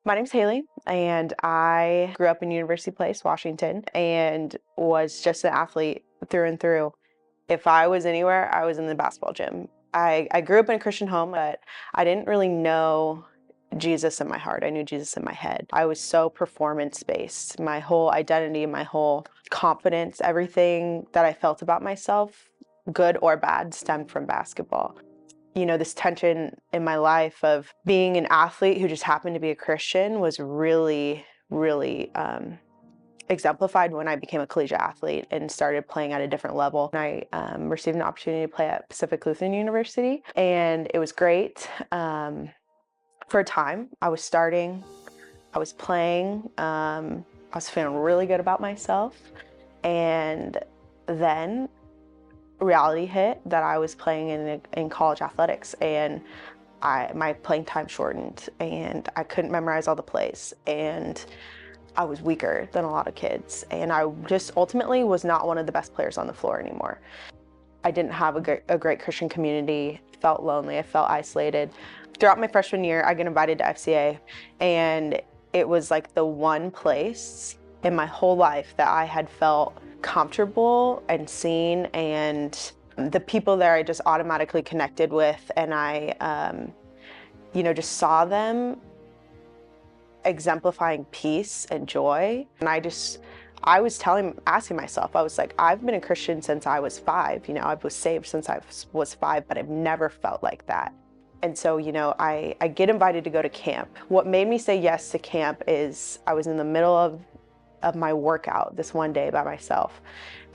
My name's Hailey, and I grew up in University Place, Washington, and was just an athlete through and through. If I was anywhere, I was in the basketball gym. I grew up in a Christian home, but I didn't really know Jesus in my heart. I knew Jesus in my head. I was so performance-based. My whole identity, my whole confidence, everything that I felt about myself, good or bad, stemmed from basketball. This tension in my life of being an athlete who just happened to be a Christian was really, really exemplified when I became a collegiate athlete and started playing at a different level. I received an opportunity to play at Pacific Lutheran University, and it was great. For a time, I was starting, I was playing, I was feeling really good about myself, and then reality hit that I was playing in college athletics, and my playing time shortened, and I couldn't memorize all the plays, and I was weaker than a lot of kids, and I just ultimately was not one of the best players on the floor anymore. I didn't have a great Christian community, felt lonely, I felt isolated. Throughout my freshman year, I get invited to FCA, and it was like the one place in my whole life that I had felt comfortable and seen, and the people there I just automatically connected with, and I just saw them exemplifying peace and joy. And I was asking myself, I was like, I've been a Christian since I was 5, I was saved since I was 5, but I've never felt like that. And so, I get invited to go to camp. What made me say yes to camp is I was in the middle of my workout this one day by myself,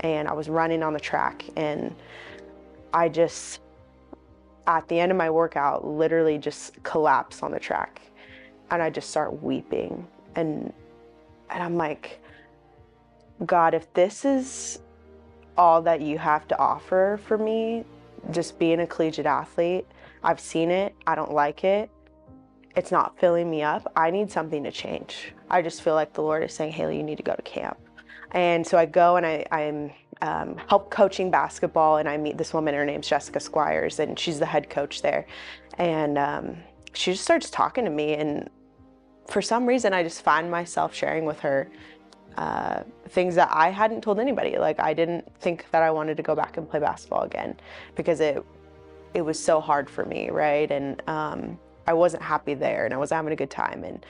and I was running on the track, and I just, at the end of my workout, literally just collapsed on the track, and I just start weeping, and I'm like, God, if this is all that you have to offer for me, just being a collegiate athlete, I've seen it, I don't like it, it's not filling me up, I need something to change. I just feel like the Lord is saying, Hailey, you need to go to camp. And so I go, and I'm help coaching basketball, and I meet this woman, her name's Jessica Squires, and she's the head coach there. And she just starts talking to me, and for some reason I just find myself sharing with her things that I hadn't told anybody. Like, I didn't think that I wanted to go back and play basketball again because it was so hard for me, right? And I wasn't happy there, and I wasn't having a good time. And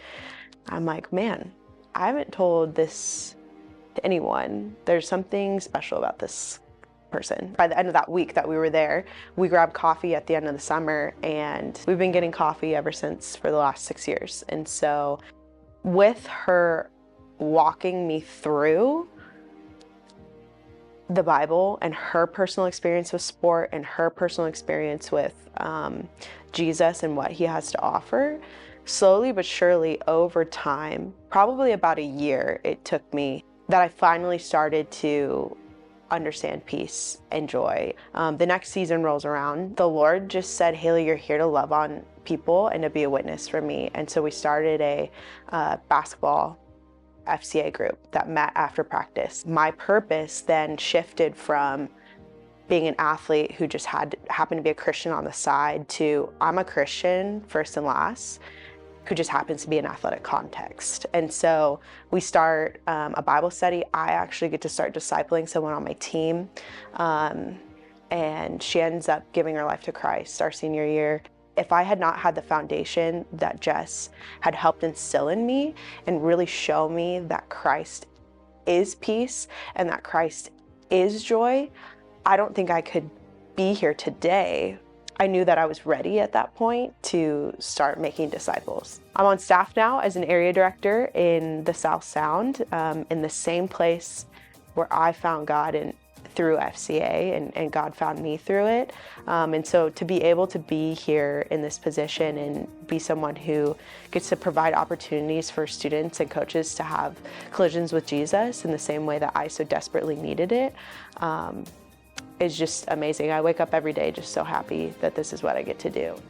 I'm like, man, I haven't told this to anyone. There's something special about this person. By the end of that week that we were there, we grabbed coffee at the end of the summer, and we've been getting coffee ever since for the last 6 years. And so with her walking me through the Bible and her personal experience with sport and her personal experience with Jesus and what he has to offer, slowly but surely over time, probably about a year it took me, that I finally started to understand peace and joy. The next season rolls around. The Lord just said, Hailey, you're here to love on people and to be a witness for me. And so we started a basketball FCA group that met after practice. My purpose then shifted from being an athlete who just happened to be a Christian on the side to I'm a Christian first and last who just happens to be in athletic context. And so we start a Bible study. I actually get to start discipling someone on my team, and she ends up giving her life to Christ our senior year. If I had not had the foundation that Jess had helped instill in me and really show me that Christ is peace and that Christ is joy, I don't think I could be here today. I knew that I was ready at that point to start making disciples. I'm on staff now as an area director in the South Sound, in the same place where I found God through FCA, and God found me through it. And so to be able to be here in this position and be someone who gets to provide opportunities for students and coaches to have collisions with Jesus in the same way that I so desperately needed it, is just amazing. I wake up every day just so happy that this is what I get to do.